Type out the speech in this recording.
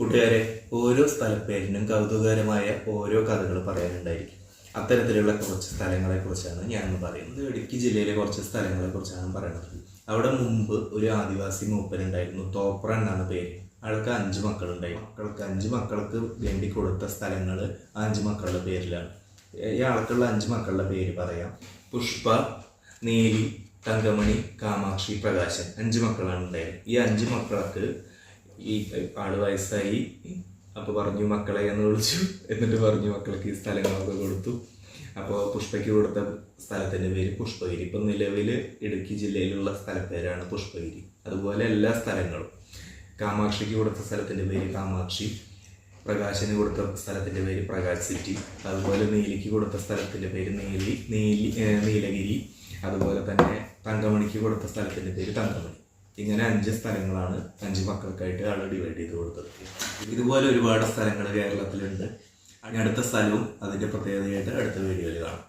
കൂട്ടുകാരെ, ഓരോ സ്ഥലപ്പേരിനും കൗതുകകരമായ ഓരോ കഥകൾ പറയാനുണ്ടായിരിക്കും. അത്തരത്തിലുള്ള കുറച്ച് സ്ഥലങ്ങളെക്കുറിച്ചാണ് ഞാനിന്ന് പറയുന്നത്. ഇടുക്കി ജില്ലയിലെ കുറച്ച് സ്ഥലങ്ങളെക്കുറിച്ചാണ് പറയുന്നത്. അവിടെ മുമ്പ് ഒരു ആദിവാസി മൂപ്പനുണ്ടായിരുന്നു. തോപ്ര എന്നാണ് പേര്. അയാൾക്ക് 5 മക്കളുണ്ടായി. 5 മക്കൾക്ക് വേണ്ടി കൊടുത്ത സ്ഥലങ്ങൾ 5 മക്കളുടെ പേരിലാണ്. ഈ ആൾക്കുള്ള 5 മക്കളുടെ പേര് പറയാം. പുഷ്പ, നീലി, തങ്കമണി, കാമാക്ഷി, പ്രകാശൻ. 5 മക്കളാണ് ഉണ്ടായത്. ഈ 5 മക്കൾക്ക് ഈ ആള് വയസ്സായി. അപ്പോൾ പറഞ്ഞു മക്കളെ എന്ന് വിളിച്ചു. എന്നിട്ട് പറഞ്ഞു മക്കൾക്ക് ഈ സ്ഥലങ്ങളൊക്കെ കൊടുത്തു. അപ്പോൾ പുഷ്പയ്ക്ക് കൊടുത്ത സ്ഥലത്തിൻ്റെ പേര് പുഷ്പഗിരി. ഇപ്പം നിലവിൽ ഇടുക്കി ജില്ലയിലുള്ള സ്ഥലപ്പേരാണ് പുഷ്പഗിരി. അതുപോലെ എല്ലാ സ്ഥലങ്ങളും. കാമാക്ഷിക്ക് കൊടുത്ത സ്ഥലത്തിൻ്റെ പേര് കാമാക്ഷി, പ്രകാശിന് കൊടുത്ത സ്ഥലത്തിൻ്റെ പേര് പ്രകാശ് സിറ്റി, അതുപോലെ നീലിക്ക് കൊടുത്ത സ്ഥലത്തിൻ്റെ പേര് നീലഗിരി, അതുപോലെ തന്നെ തങ്കമണിക്ക് കൊടുത്ത സ്ഥലത്തിൻ്റെ പേര് തങ്കമണി. ഇങ്ങനെ 5 സ്ഥലങ്ങളാണ് 5 മക്കൾക്കായിട്ട് ആൾ ഡിവൈഡ് ചെയ്ത് കൊടുത്തത്. ഇതുപോലെ ഒരുപാട് സ്ഥലങ്ങൾ കേരളത്തിലുണ്ട്. അടുത്ത സ്ഥലവും അതിൻ്റെ പ്രത്യേകതയായിട്ട് അടുത്ത വീഡിയോയിൽ കാണാം.